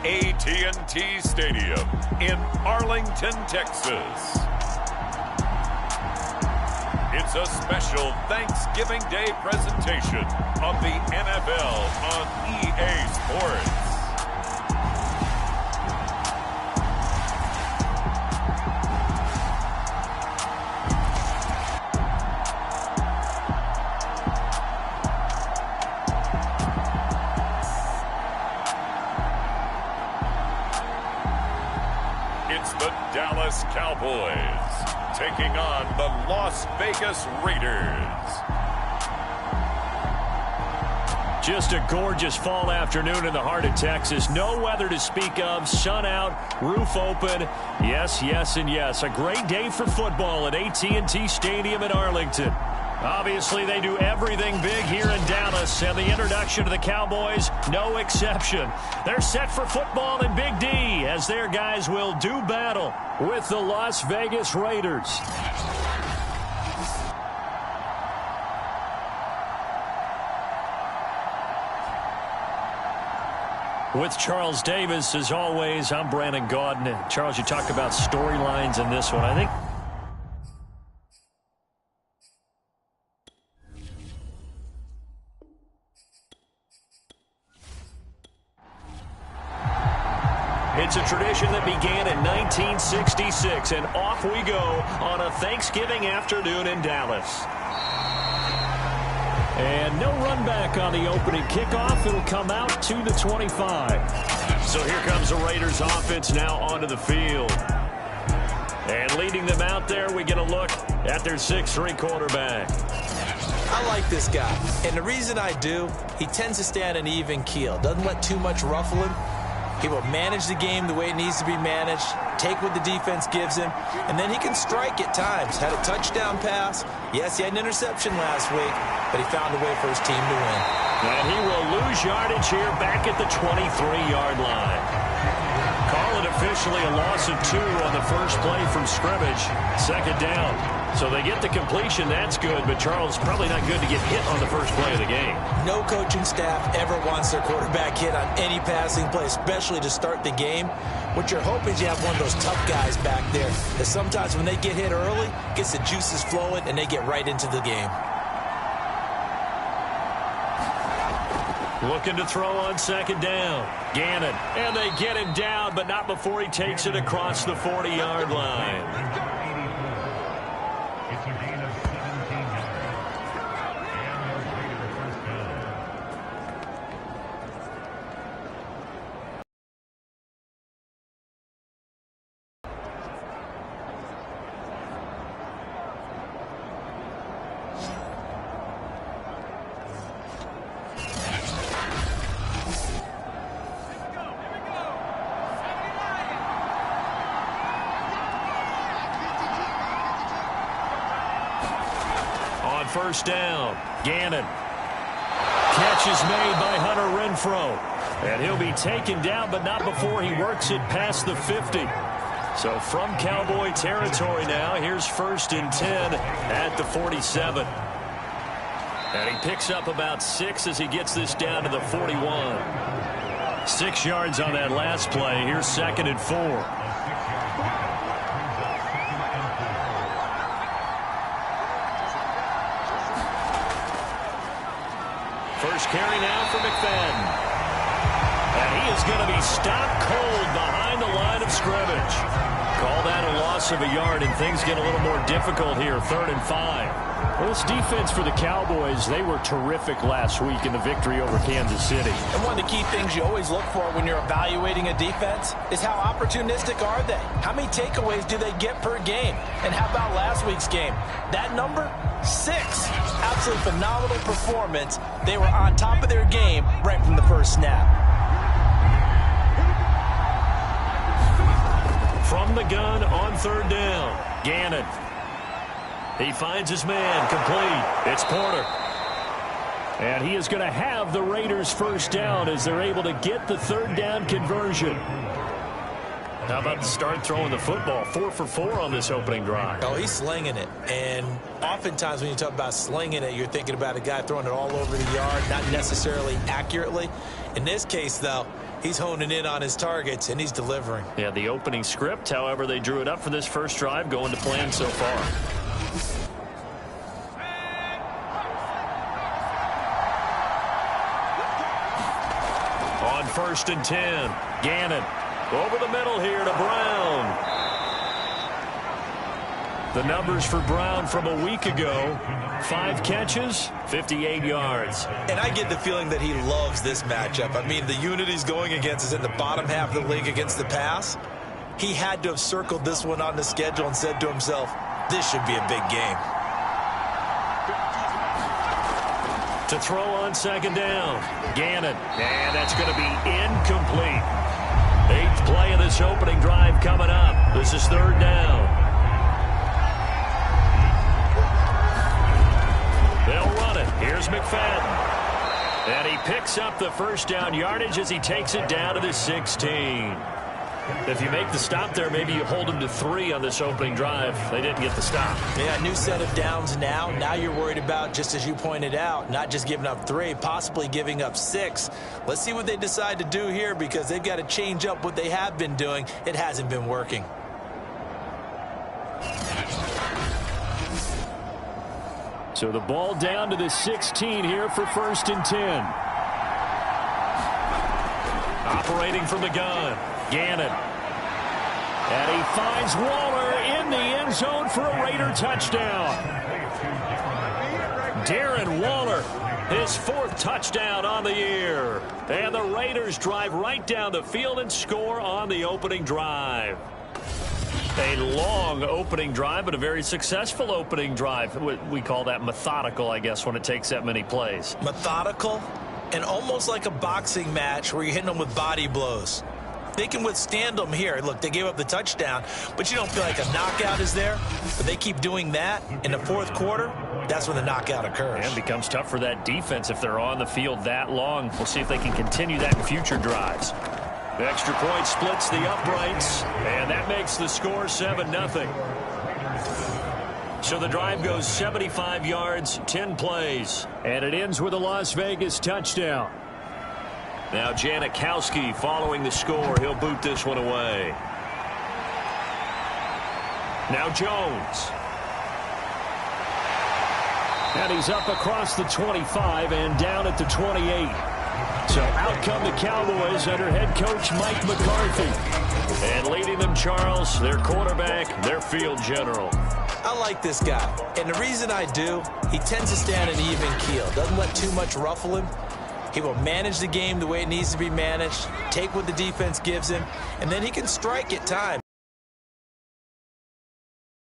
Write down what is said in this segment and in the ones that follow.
AT&T Stadium in Arlington, Texas. It's a special Thanksgiving Day presentation of the NFL on EA Sports. It's the Dallas Cowboys taking on the Las Vegas Raiders. Just a gorgeous fall afternoon in the heart of Texas. No weather to speak of. Sun out, roof open. Yes, yes, and yes. A great day for football at AT&T Stadium in Arlington. Obviously, they do everything big here in Dallas, and the introduction to the Cowboys, no exception. They're set for football in Big D, as their guys will do battle with the Las Vegas Raiders. With Charles Davis, as always, I'm Brandon Gaudin. Charles, you talked about storylines in this one. I think it's a tradition that began in 1966, and off we go on a Thanksgiving afternoon in Dallas. And no run back on the opening kickoff. It'll come out to the 25. So here comes the Raiders offense now onto the field. And leading them out there, we get a look at their 6'3" quarterback. I like this guy, and the reason I do, he tends to stay on an even keel. Doesn't let too much ruffle him. He will manage the game the way it needs to be managed, take what the defense gives him, and then he can strike at times. Had a touchdown pass. Yes, he had an interception last week, but he found a way for his team to win. And he will lose yardage here back at the 23-yard line. Call it officially a loss of 2 on the first play from scrimmage. Second down. So they get the completion. That's good, but Charles, probably not good to get hit on the first play of the game. No coaching staff ever wants their quarterback hit on any passing play, especially to start the game. What you're hoping is you have one of those tough guys back there that sometimes when they get hit early, gets the juices flowing, and they get right into the game. Looking to throw on second down. Gannon. And they get him down, but not before he takes it across the 40-yard line. First down. Gannon. Catch is made by Hunter Renfrow. And he'll be taken down, but not before he works it past the 50. So from Cowboy territory now, here's 1st and 10 at the 47. And he picks up about 6 as he gets this down to the 41. 6 yards on that last play. Here's 2nd and 4. First carry now for McFadden. And he is going to be stopped cold behind the line of scrimmage. Call that a loss of a yard, and things get a little more difficult here. 3rd and 5. Well, this defense for the Cowboys, they were terrific last week in the victory over Kansas City. And one of the key things you always look for when you're evaluating a defense is how opportunistic are they? How many takeaways do they get per game? And how about last week's game? That number? 6. Absolutely phenomenal performance. They were on top of their game right from the first snap. From the gun on 3rd down. Gannon. He finds his man. Complete. It's Porter. And he is going to have the Raiders first down as they're able to get the 3rd down conversion. How about the start throwing the football? 4 for 4 on this opening drive. Oh, he's slinging it. And oftentimes when you talk about slinging it, you're thinking about a guy throwing it all over the yard, not necessarily accurately. In this case, though, He's honing in on his targets, and he's delivering. Yeah, the opening script, however, they drew it up for this first drive, going to plan so far. On 1st and 10, Gannon over the middle here to Brown. The numbers for Brown from a week ago: 5 catches, 58 yards. And I get the feeling that he loves this matchup. I mean, the unit he's going against is in the bottom half of the league against the pass. He had to have circled this one on the schedule and said to himself, this should be a big game. To throw on 2nd down, Gannon. And that's going to be incomplete. 8th play of this opening drive coming up. This is 3rd down. They'll run it. Here's McFadden. And he picks up the first down yardage as he takes it down to the 16. If you make the stop there, maybe you hold him to 3 on this opening drive. They didn't get the stop. Yeah, new set of downs now. Now you're worried about, just as you pointed out, not just giving up 3, possibly giving up 6. Let's see what they decide to do here, because they've got to change up what they have been doing. It hasn't been working. So the ball down to the 16 here for 1st and 10. Operating from the gun, Gannon. And he finds Waller in the end zone for a Raider touchdown. Darren Waller, his 4th touchdown on the year. And the Raiders drive right down the field and score on the opening drive. A long opening drive, but a very successful opening drive. We call that methodical, I guess, when it takes that many plays. Methodical, and almost like a boxing match where you're hitting them with body blows. They can withstand them here. Look, they gave up the touchdown, but you don't feel like a knockout is there. But they keep doing that in the 4th quarter. That's when the knockout occurs. And it becomes tough for that defense if they're on the field that long. We'll see if they can continue that in future drives. The extra point splits the uprights, and that makes the score 7-0. So the drive goes 75 yards, 10 plays, and it ends with a Las Vegas touchdown. Now Janikowski following the score. He'll boot this one away. Now Jones. And he's up across the 25 and down at the 28. So out come the Cowboys under head coach Mike McCarthy. And leading them, Charles, their quarterback, their field general. I like this guy. And the reason I do, he tends to stand an even keel. Doesn't let too much ruffle him. He will manage the game the way it needs to be managed, take what the defense gives him, and then he can strike at times.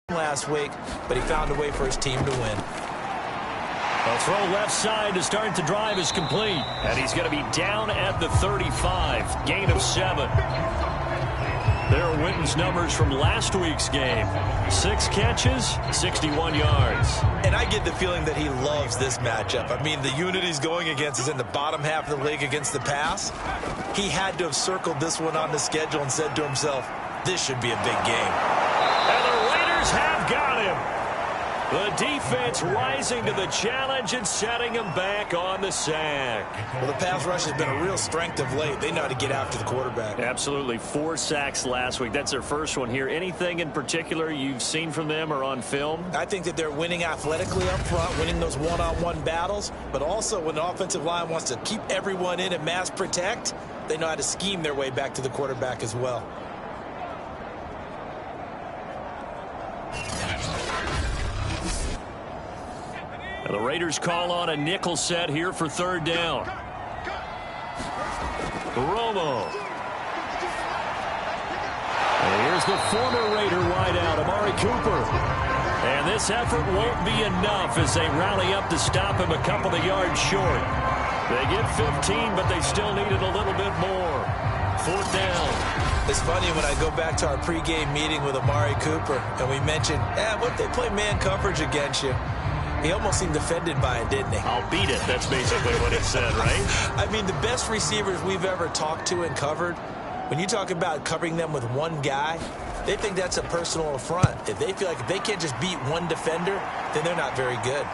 Last week, but he found a way for his team to win. A throw left side to start the drive is complete. And he's going to be down at the 35. Gain of 7. There are Witten's numbers from last week's game. 6 catches, 61 yards. And I get the feeling that he loves this matchup. I mean, the unit he's going against is in the bottom half of the league against the pass. He had to have circled this one on the schedule and said to himself, this should be a big game. And the Raiders have got him. The defense rising to the challenge and setting him back on the sack. Well, the pass rush has been a real strength of late. They know how to get after the quarterback. Absolutely. 4 sacks last week. That's their first one here. Anything in particular you've seen from them or on film? I think that they're winning athletically up front, winning those one-on-one battles, but also when the offensive line wants to keep everyone in and mass protect, they know how to scheme their way back to the quarterback as well. The Raiders call on a nickel set here for 3rd down. Romo. And here's the former Raider wideout, Amari Cooper. And this effort won't be enough as they rally up to stop him a couple of yards short. They get 15, but they still needed a little bit more. 4th down. It's funny when I go back to our pregame meeting with Amari Cooper, and we mentioned, what if they play man coverage against you? He almost seemed offended by it, didn't he? I'll beat it. That's basically what he said, right? I mean, the best receivers we've ever talked to and covered, when you talk about covering them with one guy, they think that's a personal affront. If they feel like if they can't just beat one defender, then they're not very good.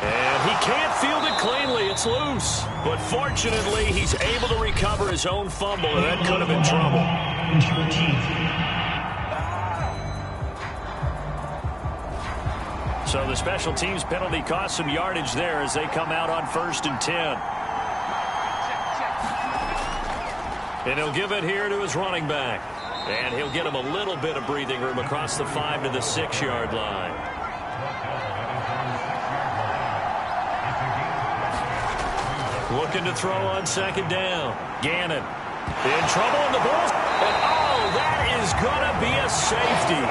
And can't field it cleanly. It's loose. But fortunately, he's able to recover his own fumble, and that could have been trouble. So the special teams penalty cost some yardage there as they come out on 1st and 10. And he'll give it here to his running back. And he'll get him a little bit of breathing room across the 5 to the 6-yard line. Looking to throw on 2nd down. Gannon in trouble on the balls. And oh, that is going to be a safety.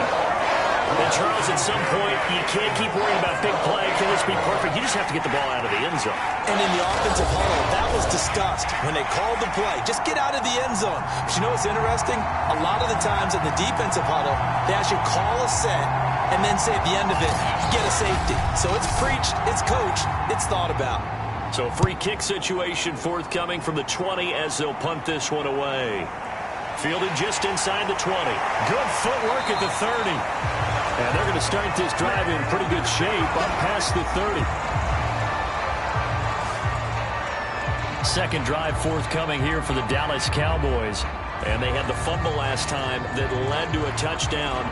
And Charles, at some point, you can't keep worrying about big play. Can this be perfect? You just have to get the ball out of the end zone. And in the offensive huddle, that was discussed when they called the play. Just get out of the end zone. But you know what's interesting? A lot of the times in the defensive huddle, they actually call a set and then say at the end of it, get a safety. So it's preached, it's coached, it's thought about. So free kick situation forthcoming from the 20 as they'll punt this one away. Fielded just inside the 20. Good footwork at the 30. And they're going to start this drive in pretty good shape up past the 30. Second drive forthcoming here for the Dallas Cowboys. And they had the fumble last time that led to a touchdown.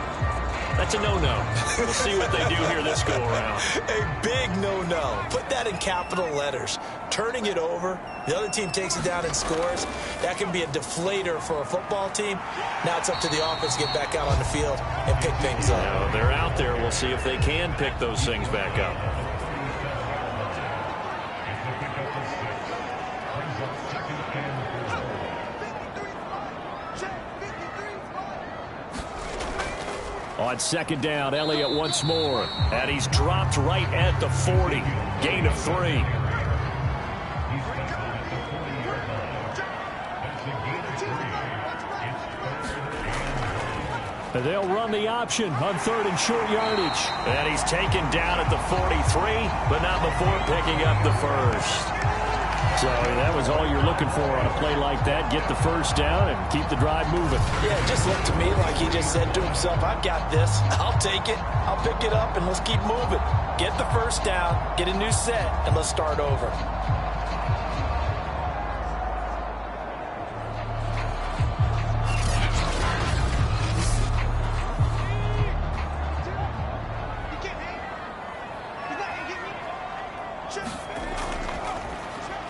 That's a no-no. We'll see what they do here this go-around. A big no-no. Put that in capital letters. Turning it over, the other team takes it down and scores. That can be a deflator for a football team. Now it's up to the offense to get back out on the field and pick things up. Now, they're out there. We'll see if they can pick those things back up. On 2nd down, Elliott once more. And he's dropped right at the 40. Gain of 3. And they'll run the option on 3rd and short yardage. And he's taken down at the 43, but not before picking up the first. So that was all you're looking for on a play like that. Get the first down and keep the drive moving. Yeah, it just looked to me like he just said to himself, I've got this. I'll take it. I'll pick it up, and let's keep moving. Get the first down, get a new set, and let's start over.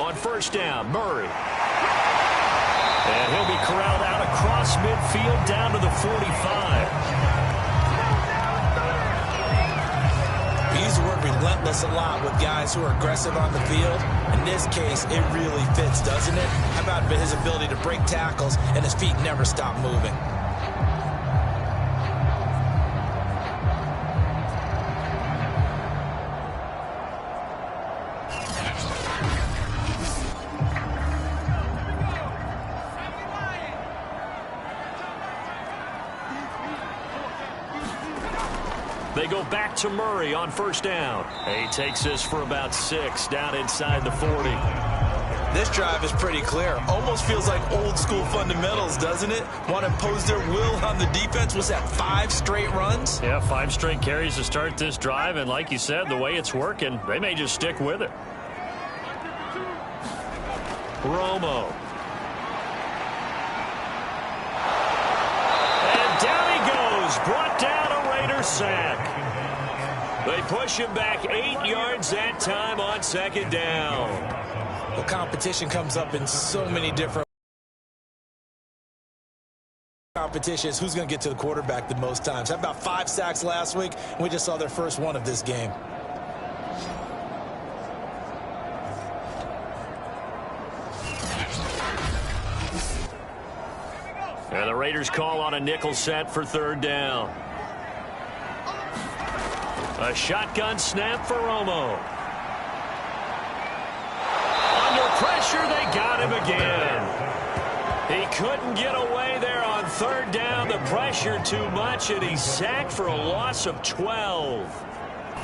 On 1st down, Murray. And he'll be corralled out across midfield down to the 45. We use the word relentless a lot with guys who are aggressive on the field. In this case, it really fits, doesn't it? How about his ability to break tackles and his feet never stop moving? They go back to Murray on 1st down. He takes this for about 6 down inside the 40. This drive is pretty clear. Almost feels like old school fundamentals, doesn't it? Want to impose their will on the defense. Was that 5 straight runs? Yeah, 5 straight carries to start this drive. And like you said, the way it's working, they may just stick with it. Romo. And down he goes. Brought down a Raider sack. They push him back 8 yards that time on 2nd down. Well, competition comes up in so many different competitions. Who's going to get to the quarterback the most times? How about 5 sacks last week? We just saw their first one of this game. And the Raiders call on a nickel set for 3rd down. A shotgun snap for Romo. Under pressure, they got him again. He couldn't get away there on 3rd down. The pressure too much, and he's sacked for a loss of 12.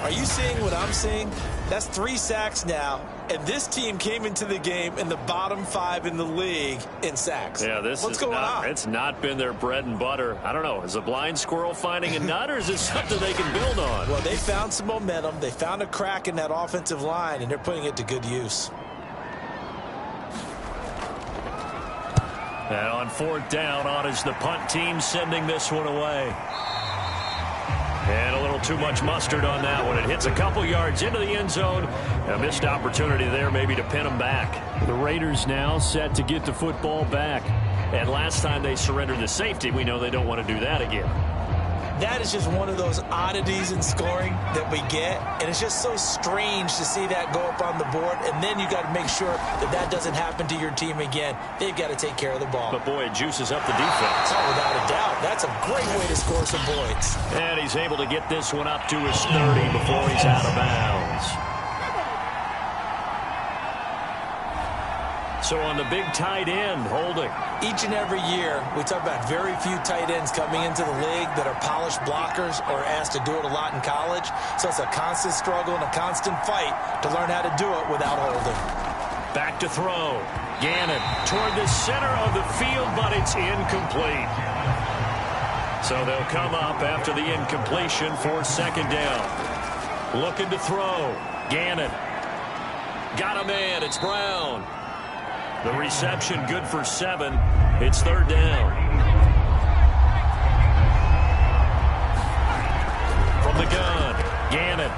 Are you seeing what I'm seeing? That's 3 sacks now, and this team came into the game in the bottom 5 in the league in sacks. Yeah, what's going on? It's not been their bread and butter. I don't know. Is a blind squirrel finding a nut, or is it something they can build on? Well, they found some momentum. They found a crack in that offensive line, and they're putting it to good use. And on 4th down, on is the punt team sending this one away. And a little too much mustard on that one. It hits a couple yards into the end zone. A missed opportunity there maybe to pin them back. The Raiders now set to get the football back. And last time they surrendered the safety, we know they don't want to do that again. That is just one of those oddities in scoring that we get, and it's just so strange to see that go up on the board, and then you got to make sure that that doesn't happen to your team again. They've got to take care of the ball. But, boy, it juices up the defense. Oh, without a doubt. That's a great way to score some points. And he's able to get this one up to his 30 before he's out of bounds. So on the big tight end, holding. Each and every year, we talk about very few tight ends coming into the league that are polished blockers or asked to do it a lot in college. So it's a constant struggle and a constant fight to learn how to do it without holding. Back to throw. Gannon toward the center of the field, but it's incomplete. So they'll come up after the incompletion for 2nd down. Looking to throw. Gannon. Got a man. It's Brown. The reception good for 7. It's 3rd down. From the gun, Gannon.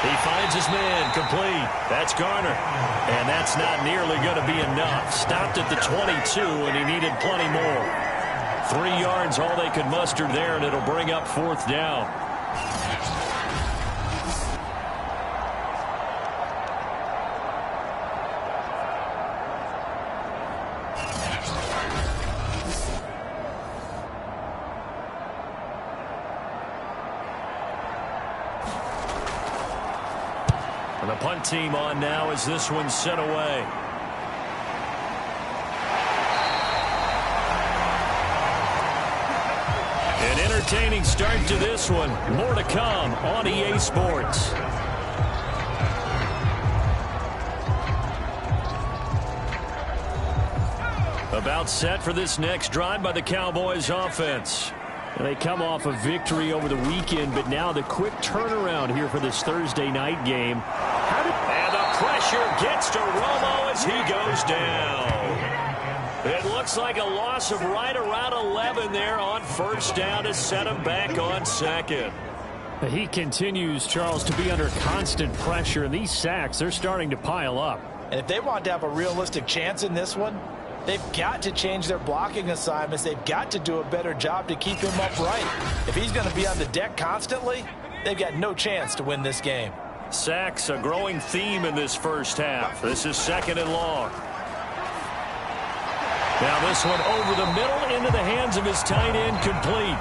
He finds his man, complete. That's Garner. And that's not nearly going to be enough. Stopped at the 22, and he needed plenty more. 3 yards, all they could muster there, and it'll bring up 4th down. And the punt team on now as this one's sent away. An entertaining start to this one. More to come on EA Sports. About set for this next drive by the Cowboys offense. And they come off a victory over the weekend, but now the quick turnaround here for this Thursday night game. And the pressure gets to Romo as he goes down. It looks like a loss of right around 11 there on 1st down to set him back on 2nd. He continues, Charles, to be under constant pressure, and these sacks, they're starting to pile up. And if they want to have a realistic chance in this one, they've got to change their blocking assignments. They've got to do a better job to keep him upright. If he's going to be on the deck constantly, they've got no chance to win this game. Sacks, a growing theme in this first half. This is 2nd and long. Now this one over the middle into the hands of his tight end, complete.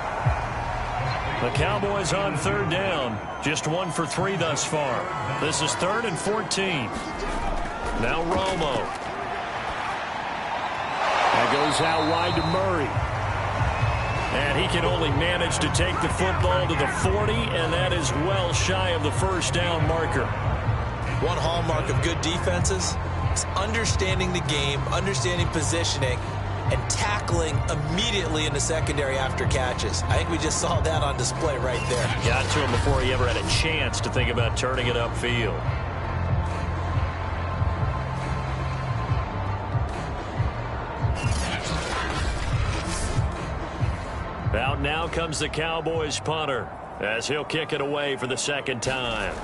The Cowboys on 3rd down. Just 1 for 3 thus far. This is 3rd and 14. Now Romo. That goes out wide to Murray. And he can only manage to take the football to the 40, and that is well shy of the 1st down marker. One hallmark of good defenses is understanding the game, understanding positioning, and tackling immediately in the secondary after catches. I think we just saw that on display right there. Got to him before he ever had a chance to think about turning it upfield. Out now comes the Cowboys punter as he'll kick it away for the 2nd time.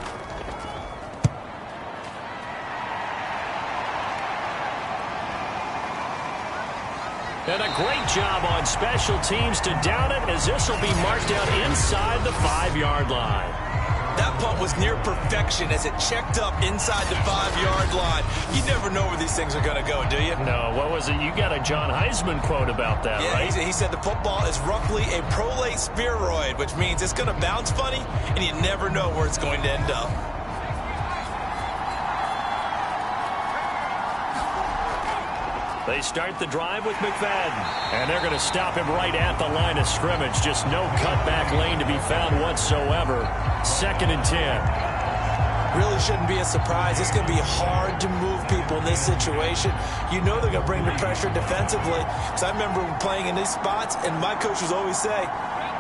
And a great job on special teams to down it, as this will be marked out inside the 5-yard line. That punt was near perfection as it checked up inside the 5-yard line. You never know where these things are going to go, do you? No, what was it? You got a John Heisman quote about that, yeah, right? He said the football is roughly a prolate spheroid, which means it's going to bounce funny, and you never know where it's going to end up. They start the drive with McFadden. And they're going to stop him right at the line of scrimmage. Just no cutback lane to be found whatsoever. 2nd and 10. Really shouldn't be a surprise. It's going to be hard to move people in this situation. You know they're going to bring the pressure defensively. Because I remember playing in these spots, and my coach would always say,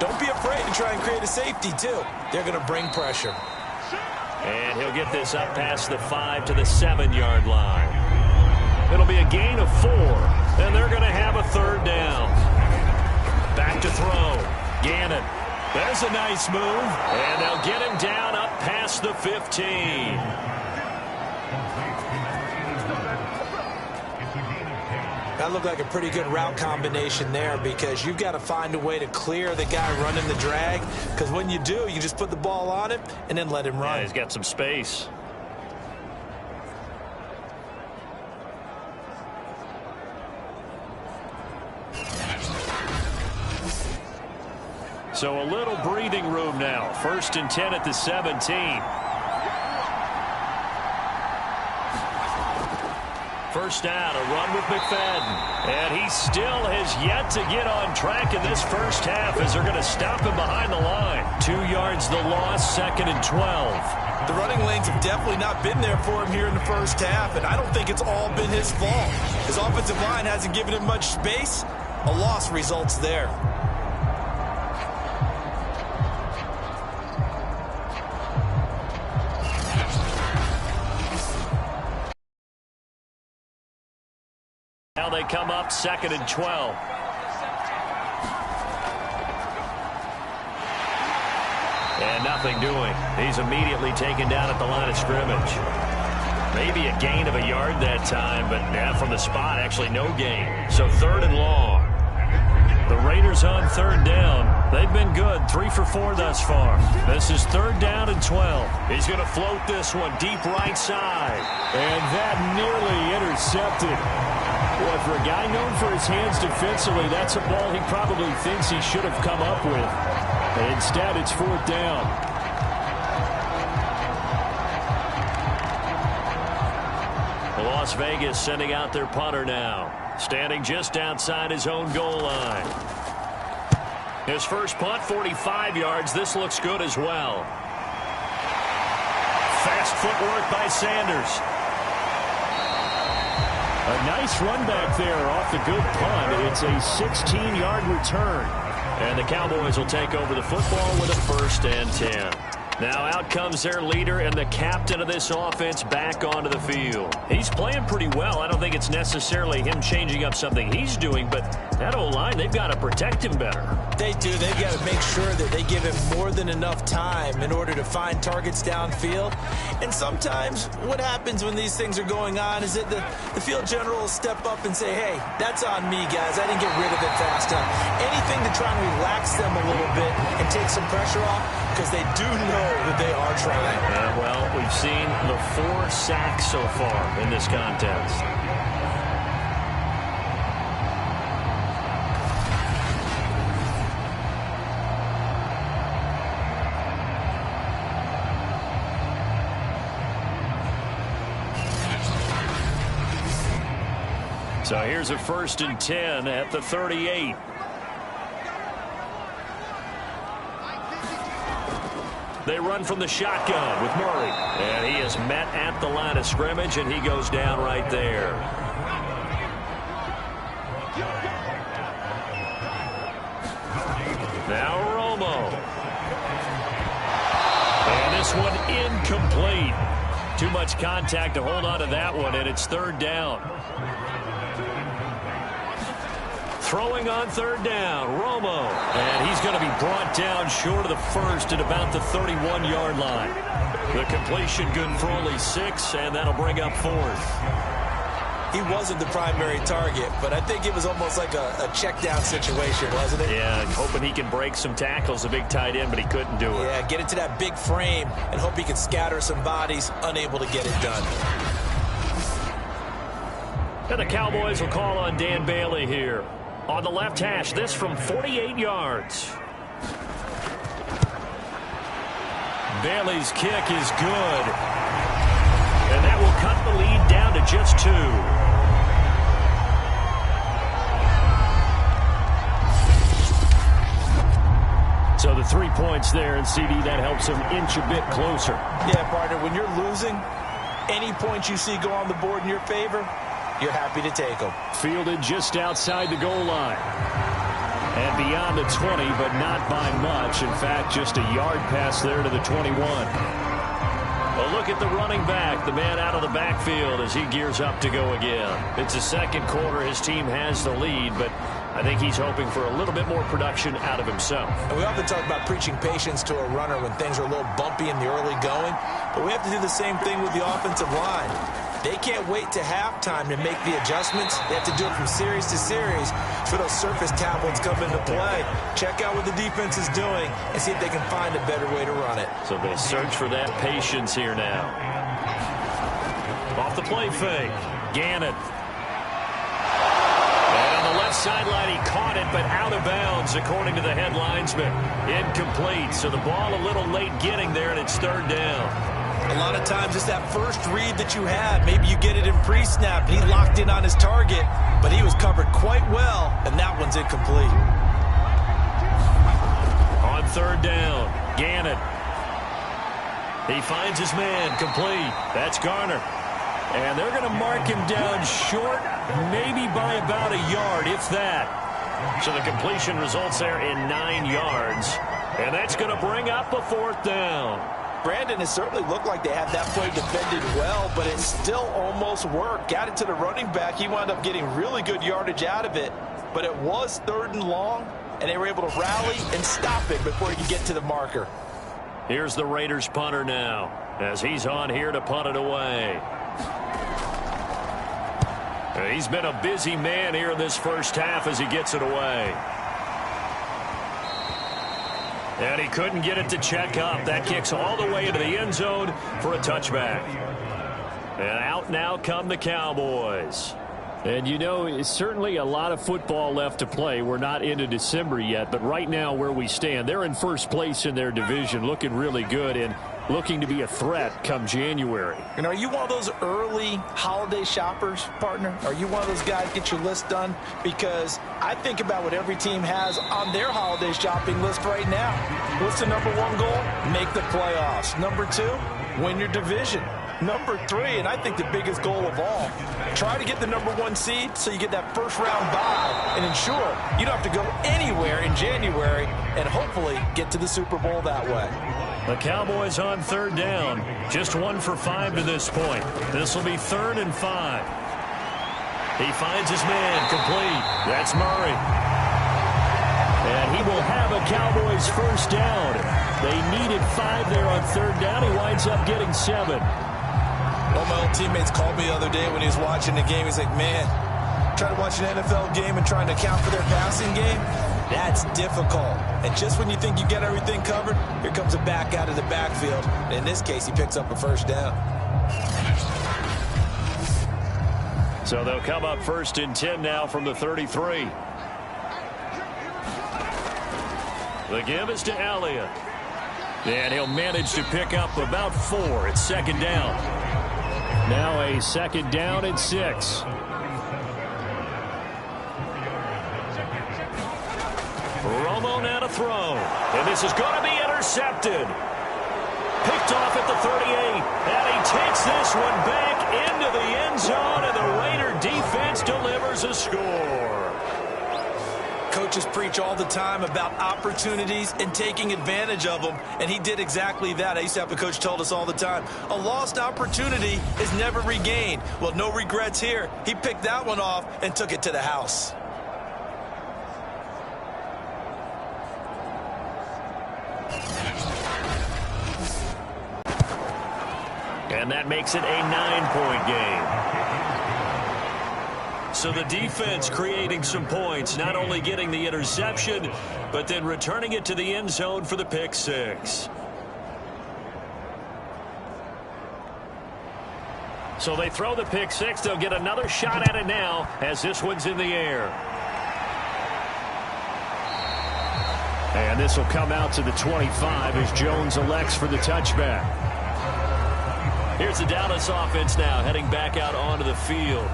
don't be afraid to try and create a safety, too. They're going to bring pressure. And he'll get this up past the 5 to the 7-yard line. It'll be a gain of 4, and they're going to have a 3rd down. Back to throw. Gannon. There's a nice move, and they'll get him down up past the 15. That looked like a pretty good route combination there because you've got to find a way to clear the guy running the drag, because when you do, you just put the ball on him and then let him run. Yeah, he's got some space. So a little breathing room now. 1st and 10 at the 17. First down, a run with McFadden. And he still has yet to get on track in this first half as they're going to stop him behind the line. 2 yards the loss, 2nd and 12. The running lanes have definitely not been there for him here in the first half, and I don't think it's all been his fault. His offensive line hasn't given him much space. A loss results there. Now they come up 2nd and 12. And nothing doing. He's immediately taken down at the line of scrimmage. Maybe a gain of a yard that time, but yeah, from the spot, actually no gain. So 3rd and long. The Raiders on 3rd down. They've been good, 3 for 4 thus far. This is 3rd down and 12. He's going to float this one deep right side. And that nearly intercepted. Boy, for a guy known for his hands defensively, that's a ball he probably thinks he should have come up with. And instead, it's 4th down. Las Vegas sending out their punter now. Standing just outside his own goal line. His first punt, 45 yards. This looks good as well. Fast footwork by Sanders. A nice run back there off the good punt. It's a 16-yard return. And the Cowboys will take over the football with a 1st and 10. Now out comes their leader and the captain of this offense back onto the field. He's playing pretty well. I don't think it's necessarily him changing up something he's doing, but that O-line, they've got to protect him better. They do. They've got to make sure that they give him more than enough time in order to find targets downfield. And sometimes what happens when these things are going on is that the field general will step up and say, hey, that's on me, guys. I didn't get rid of it fast enough. Anything to try and relax them a little bit and take some pressure off, because they do know that they are trying. Well, we've seen the 4 sacks so far in this contest. So here's a 1st and 10 at the 38. They run from the shotgun with Murray. And he is met at the line of scrimmage, and he goes down right there. Now Romo. And this one incomplete. Too much contact to hold on to that one, and it's 3rd down. Throwing on 3rd down, Romo. And he's going to be brought down short of the first at about the 31-yard line. The completion good for only 6, and that'll bring up 4th. He wasn't the primary target, but I think it was almost like a check down situation, wasn't it? Yeah, hoping he can break some tackles, a big tight end, but he couldn't do it. Yeah, get into that big frame and hope he can scatter some bodies, unable to get it done. And the Cowboys will call on Dan Bailey here. On the left hash, this from 48 yards. Bailey's kick is good. And that will cut the lead down to just 2. So the 3 points there, and CD, that helps him inch a bit closer. Yeah, partner, when you're losing, any points you see go on the board in your favor, you're happy to take them. Fielded just outside the goal line. And beyond the 20, but not by much. In fact, just a yard pass there to the 21. A look at the running back, the man out of the backfield as he gears up to go again. It's the second quarter. His team has the lead, but I think he's hoping for a little bit more production out of himself. And we often talk about preaching patience to a runner when things are a little bumpy in the early going, but we have to do the same thing with the offensive line. They can't wait to halftime to make the adjustments. They have to do it from series to series for those surface tablets come into play. Check out what the defense is doing and see if they can find a better way to run it. So they search for that patience here now. Off the play fake. Gannon. And on the left sideline, he caught it, but out of bounds, according to the head linesman. Incomplete. So the ball a little late getting there, and it's third down. A lot of times it's that first read that you had. Maybe you get it in pre-snap. He locked in on his target, but he was covered quite well, and that one's incomplete. On third down, Gannon. He finds his man, complete. That's Garner. And they're going to mark him down short, maybe by about a yard, if that. So the completion results there in 9 yards. And that's going to bring up a fourth down. Brandon, it certainly looked like they had that play defended well, but it still almost worked. Got it to the running back. He wound up getting really good yardage out of it, but it was third and long, and they were able to rally and stop it before he could get to the marker. Here's the Raiders punter now, as he's on here to punt it away. He's been a busy man here in this first half as he gets it away. And he couldn't get it to check up. That kicks all the way into the end zone for a touchback. And out now come the Cowboys. And, you know, it's certainly a lot of football left to play. We're not into December yet, but right now where we stand, they're in first place in their division, looking really good and looking to be a threat come January. And are you one of those early holiday shoppers, partner? Are you one of those guys get your list done? Because I think about what every team has on their holiday shopping list right now. What's the number one goal? Make the playoffs. Number 2, win your division. Number 3, and I think the biggest goal of all, try to get the number 1 seed so you get that first round bye and ensure you don't have to go anywhere in January and hopefully get to the Super Bowl that way. The Cowboys on third down. Just 1 for 5 to this point. This will be 3rd and 5. He finds his man, complete. That's Murray. And he will have a Cowboys first down. They needed 5 there on third down. He winds up getting 7. One of my old teammates called me the other day when he was watching the game. He's like, man, trying to watch an NFL game and trying to account for their passing game, that's difficult. And just when you think you get everything covered, here comes a back out of the backfield. And in this case, he picks up a first down. So they'll come up 1st and 10 now from the 33. The give is to Elliott. And he'll manage to pick up about 4. It's 2nd down. Now a 2nd down and 6. Romo now to throw. And this is going to be intercepted. Picked off at the 38. And he takes this one back into the end zone. And the Raider defense delivers a score. Coaches preach all the time about opportunities and taking advantage of them, and he did exactly that. I used to have a coach told us all the time, a lost opportunity is never regained. Well, no regrets here. He picked that one off and took it to the house. And that makes it a 9-point game. So the defense creating some points, not only getting the interception, but then returning it to the end zone for the pick 6. So they throw the pick 6. They'll get another shot at it now as this one's in the air. And this will come out to the 25 as Jones elects for the touchback. Here's the Dallas offense now heading back out onto the field.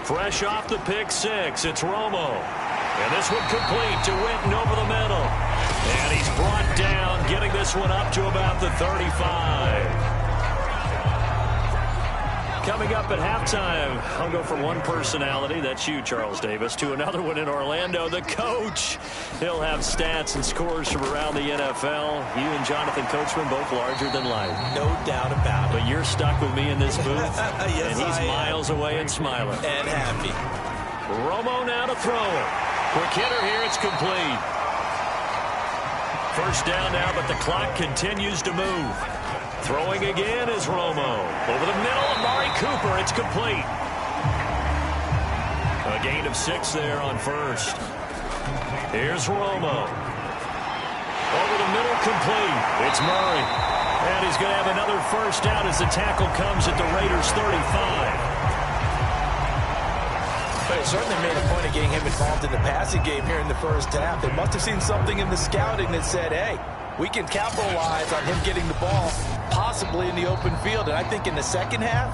Fresh off the pick six, it's Romo. And this one complete to Witten over the middle. And he's brought down, getting this one up to about the 35. Coming up at halftime, I'll go from one personality, that's you, Charles Davis, to another one in Orlando, the coach. He'll have stats and scores from around the NFL. You and Jonathan Coachman both larger than life. No doubt about it. But you're stuck with me in this booth, yes, and he's miles away and smiling. And happy. Romo now to throw it. Quick hitter here, it's complete. First down now, but the clock continues to move. Throwing again is Romo. Over the middle, Amari Cooper. It's complete. A gain of 6 there on first. Here's Romo. Over the middle, complete. It's Murray. And he's going to have another first down as the tackle comes at the Raiders' 35. But it certainly made a point of getting him involved in the passing game here in the first half. They must have seen something in the scouting that said, hey, we can capitalize on him getting the ball possibly in the open field. And I think in the second half,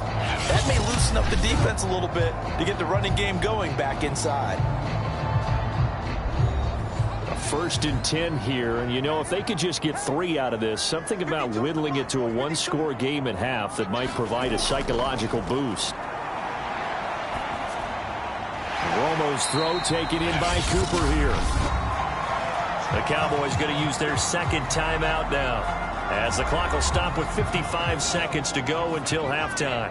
that may loosen up the defense a little bit to get the running game going back inside. A 1st and 10 here. And, you know, if they could just get 3 out of this, something about whittling it to a one-score game at half that might provide a psychological boost. Romo's throw taken in by Cooper here. The Cowboys going to use their second timeout now, as the clock will stop with 55 seconds to go until halftime.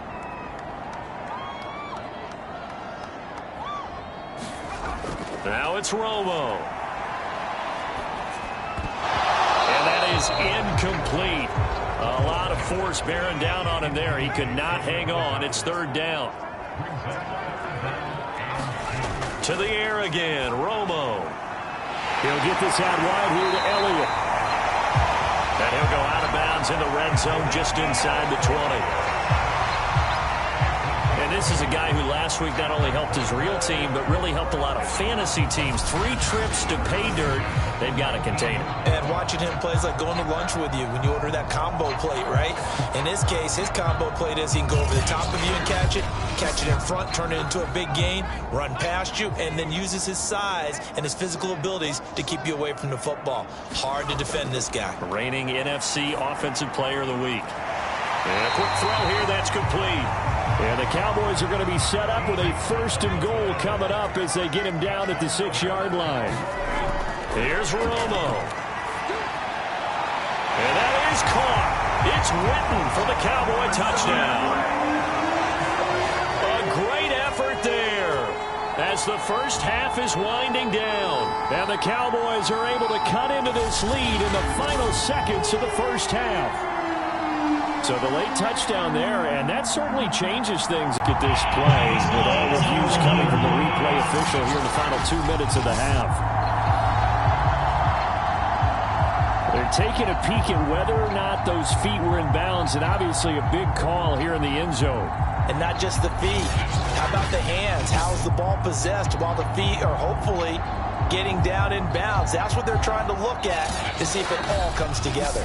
Now it's Romo. And that is incomplete. A lot of force bearing down on him there. He could not hang on. It's 3rd down. To the air again, Romo. He'll get this out wide here to Elliott. And he'll go out of bounds in the red zone just inside the 20. And this is a guy who last week not only helped his real team, but really helped a lot of fantasy teams. 3 trips to pay dirt. They've got to contain him. And watching him play is like going to lunch with you when you order that combo plate, right? In this case, his combo plate is he can go over the top of you and catch it in front, turn it into a big gain, run past you, and then uses his size and his physical abilities to keep you away from the football. Hard to defend this guy. Reigning NFC Offensive Player of the Week. And a quick throw here, that's complete. And the Cowboys are going to be set up with a 1st and goal coming up as they get him down at the 6-yard line. Here's Romo. And that is caught. It's Witten for the Cowboy touchdown. A great effort there as the first half is winding down. And the Cowboys are able to cut into this lead in the final seconds of the first half. So the late touchdown there, and that certainly changes things at this play with all reviews coming from the replay official here in the final 2 minutes of the half. They're taking a peek at whether or not those feet were in bounds, and obviously a big call here in the end zone. And not just the feet. How about the hands? How is the ball possessed while the feet are hopefully getting down in bounds? That's what they're trying to look at to see if it all comes together.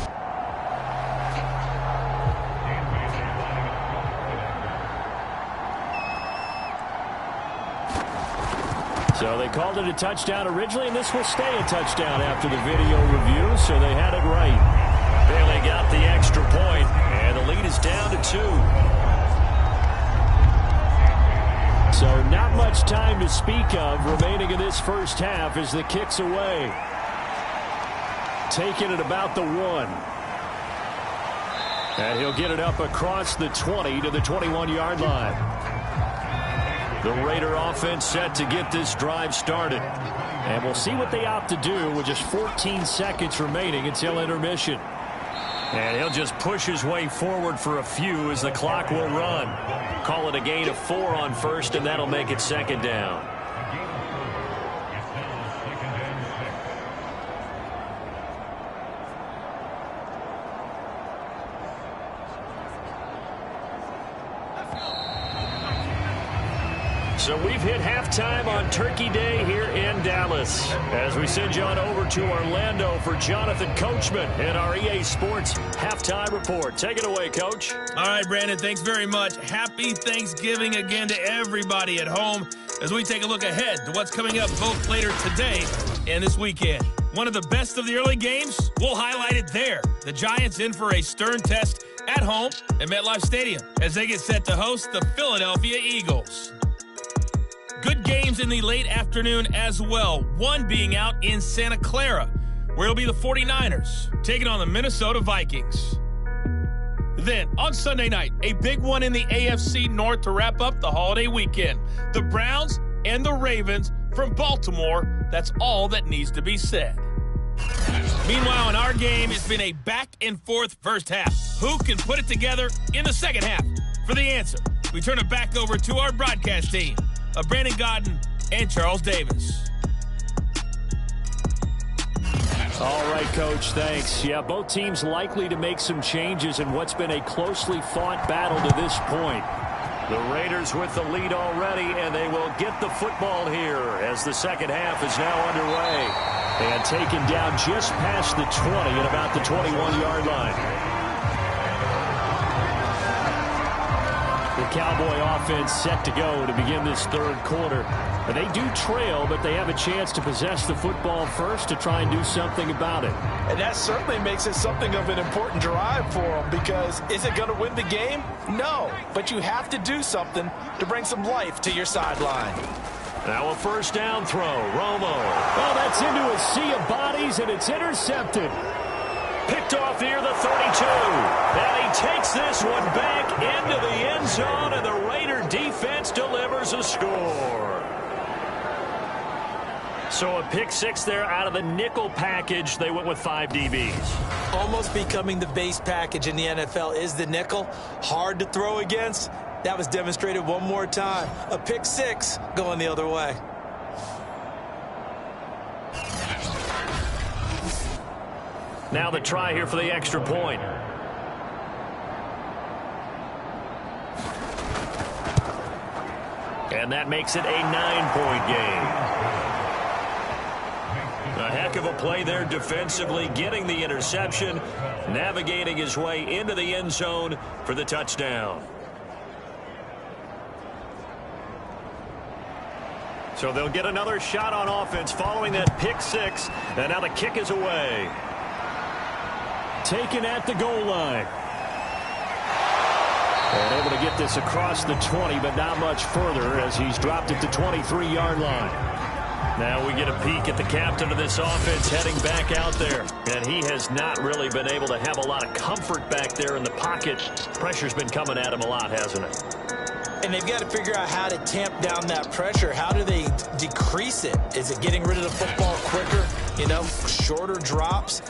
So they called it a touchdown originally, and this will stay a touchdown after the video review, so they had it right. Bailey got the extra point, and the lead is down to 2. So not much time to speak of remaining in this first half as the kick's away. Taking it about the 1. And he'll get it up across the 20 to the 21-yard line. The Raider offense set to get this drive started. And we'll see what they opt to do with just 14 seconds remaining until intermission. And he'll just push his way forward for a few as the clock will run. Call it a gain of 4 on first, and that'll make it 2nd down. So we've hit halftime on Turkey Day here in Dallas. As we send you on over to Orlando for Jonathan Coachman in our EA Sports Halftime Report. Take it away, Coach. All right, Brandon, thanks very much. Happy Thanksgiving again to everybody at home as we take a look ahead to what's coming up both later today and this weekend. One of the best of the early games, we'll highlight it there. The Giants in for a stern test at home at MetLife Stadium as they get set to host the Philadelphia Eagles. Good games in the late afternoon as well, one being out in Santa Clara, where it'll be the 49ers taking on the Minnesota Vikings. Then, on Sunday night, a big one in the AFC North to wrap up the holiday weekend. The Browns and the Ravens from Baltimore. That's all that needs to be said. Meanwhile, in our game, it's been a back-and-forth first half. Who can put it together in the second half? For the answer, we turn it back over to our broadcast team of Brandon Godden and Charles Davis. All right, Coach, thanks. Yeah, both teams likely to make some changes in what's been a closely fought battle to this point. The Raiders with the lead already, and they will get the football here as the second half is now underway. And taken down just past the 20 at about the 21-yard line. The Cowboy offense set to go to begin this third quarter. And they do trail, but they have a chance to possess the football first to try and do something about it. And that certainly makes it something of an important drive for them, because is it going to win the game? No, but you have to do something to bring some life to your sideline. Now a first down throw. Romo. Oh, that's into a sea of bodies, and it's intercepted. Picked off near the 32. And he takes this one back into the end zone, and the Raider defense delivers a score. So a pick six there out of the nickel package. They went with 5 DBs. Almost becoming the base package in the NFL is the nickel. Hard to throw against. That was demonstrated one more time. A pick six going the other way. Now the try here for the extra point. And that makes it a 9-point game. A heck of a play there defensively, getting the interception, navigating his way into the end zone for the touchdown. So they'll get another shot on offense following that pick six, and now the kick is away. Taken at the goal line. And able to get this across the 20, but not much further as he's dropped it to 23-yard line. Now we get a peek at the captain of this offense heading back out there. And he has not really been able to have a lot of comfort back there in the pocket. Pressure's been coming at him a lot, hasn't it? And they've got to figure out how to tamp down that pressure. How do they decrease it? Is it getting rid of the football quicker? You know, shorter drops?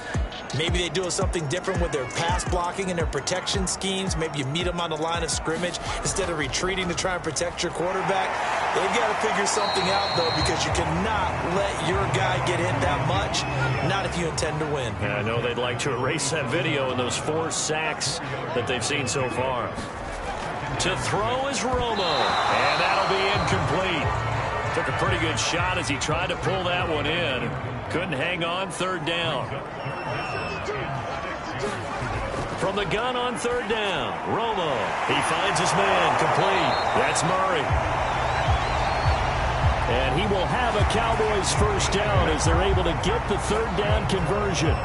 Maybe they do something different with their pass blocking and their protection schemes. Maybe you meet them on the line of scrimmage instead of retreating to try and protect your quarterback. They've got to figure something out, though, because you cannot let your guy get hit that much, not if you intend to win. Yeah, I know they'd like to erase that video and those 4 sacks that they've seen so far. To throw is Romo, and that'll be incomplete. Took a pretty good shot as he tried to pull that one in. Couldn't hang on, third down. From the gun on third down, Romo. He finds his man, complete. That's Murray. And he will have a Cowboys first down as they're able to get the third down conversion.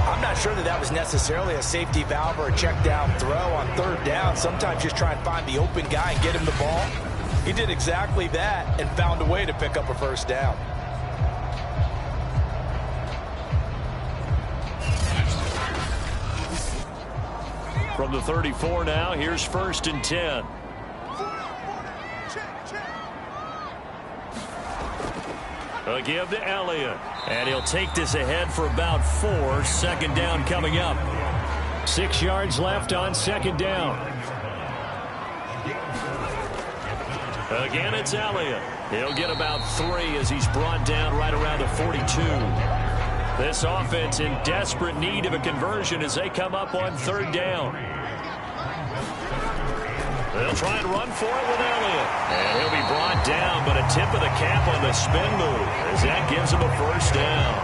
I'm not sure that was necessarily a safety valve or a check down throw on third down. Sometimes just try and find the open guy and get him the ball. He did exactly that and found a way to pick up a first down. From the 34 now, here's first and 10. A give to Elliott. And he'll take this ahead for about 4. Second down coming up. 6 yards left on second down. Again, it's Elliott. He'll get about 3 as he's brought down right around the 42. This offense in desperate need of a conversion as they come up on third down. They'll try and run for it with Elliott. And he'll be brought down, but a tip of the cap on the spin move as that gives him a first down.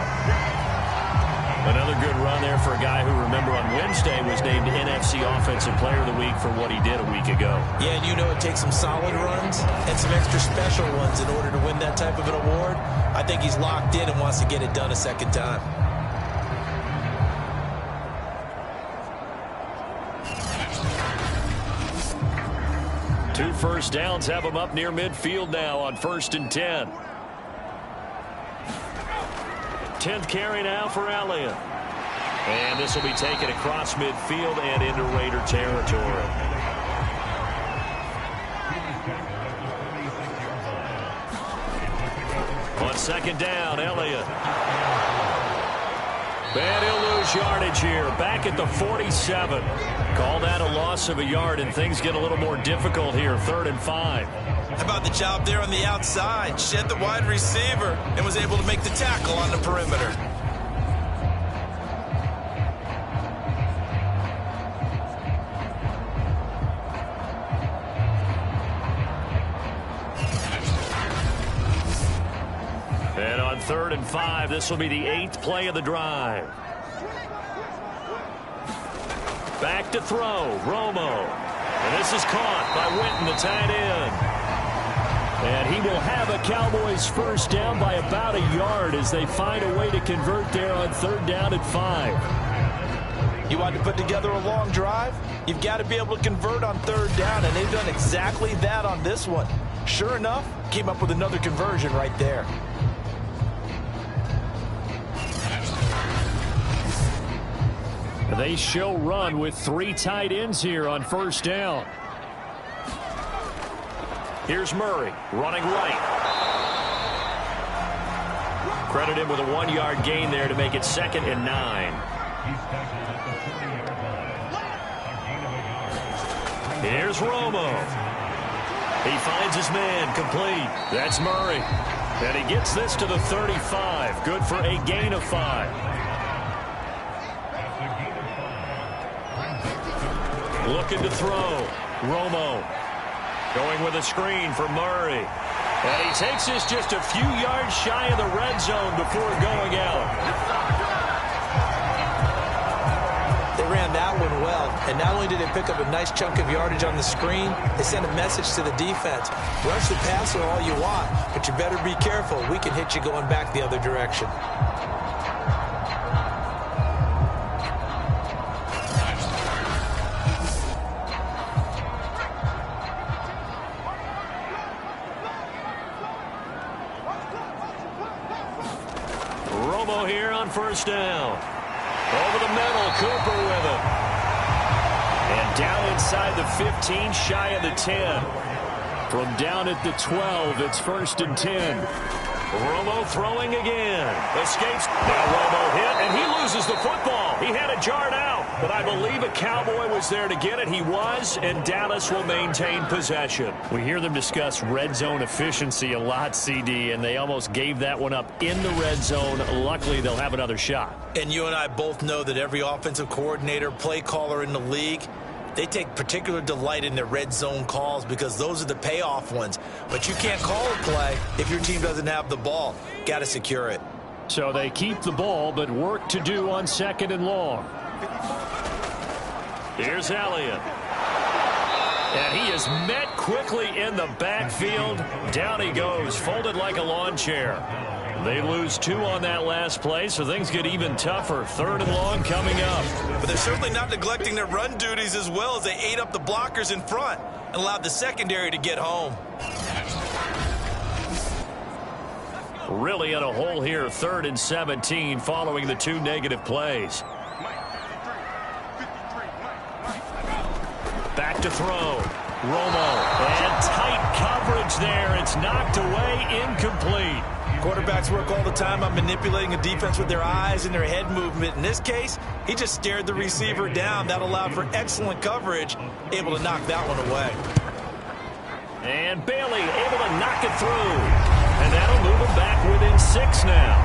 Another good run there for a guy who, remember, on Wednesday was named NFC Offensive Player of the Week for what he did a week ago. Yeah, and you know it takes some solid runs and some extra special ones in order to win that type of an award. I think he's locked in and wants to get it done a second time. Two first downs have him up near midfield now on 1st and 10. 10th carry now for Elliott. And this will be taken across midfield and into Raider territory. On 2nd down, Elliott. And he'll lose yardage here. Back at the 47. Call that a loss of a yard, and things get a little more difficult here. 3rd and 5. How about the job there on the outside? Shed the wide receiver and was able to make the tackle on the perimeter. And on 3rd and 5, this will be the 8th play of the drive. Back to throw, Romo. And this is caught by Witten, the tight end. And he will have a Cowboys first down by about a yard as they find a way to convert there on 3rd down and 5. You want to put together a long drive? You've got to be able to convert on 3rd down, and they've done exactly that on this one. Sure enough, came up with another conversion right there. They show run with 3 tight ends here on 1st down. Here's Murray running right. Credit him with a 1-yard gain there to make it 2nd and 9. Here's Romo. He finds his man complete. That's Murray. And he gets this to the 35. Good for a gain of 5. Looking to throw. Romo. Going with a screen for Murray. And he takes this just a few yards shy of the red zone before going out. They ran that one well. And not only did they pick up a nice chunk of yardage on the screen, they sent a message to the defense. Rush the passer all you want, but you better be careful. We can hit you going back the other direction. Here on 1st down. Over the middle, Cooper with it. And down inside the 15, shy of the 10. From down at the 12, it's 1st and 10. Romo throwing again. Escapes. Now Romo hit, and he loses the football. He had it jarred out, but I believe a Cowboy was there to get it. He was, and Dallas will maintain possession. We hear them discuss red zone efficiency a lot, CD, and they almost gave that one up in the red zone. Luckily, they'll have another shot. And you and I both know that every offensive coordinator, play caller in the league, they take particular delight in their red zone calls because those are the payoff ones. But you can't call a play if your team doesn't have the ball. Got to secure it. So they keep the ball, but work to do on 2nd and long. Here's Elliott. And he is met quickly in the backfield. Down he goes, folded like a lawn chair. They lose 2 on that last play, so things get even tougher. 3rd and long coming up. But they're certainly not neglecting their run duties as well as they ate up the blockers in front and allowed the secondary to get home. Really in a hole here, 3rd and 17 following the 2 negative plays. Back to throw. Romo. And tight coverage there. It's knocked away, incomplete. Quarterbacks work all the time on manipulating a defense with their eyes and their head movement. In this case, he just stared the receiver down. That allowed for excellent coverage, able to knock that one away. And Bailey able to knock it through. And that'll move him back within 6 now.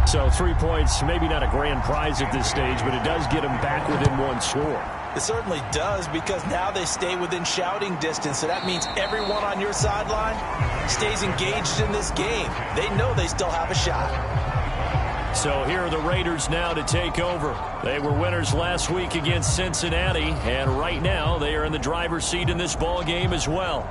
So 3 points, maybe not a grand prize at this stage, but it does get them back within one score. It certainly does, because now they stay within shouting distance. So that means everyone on your sideline stays engaged in this game. They know they still have a shot. So here are the Raiders now to take over. They were winners last week against Cincinnati, and right now they are in the driver's seat in this ball game as well.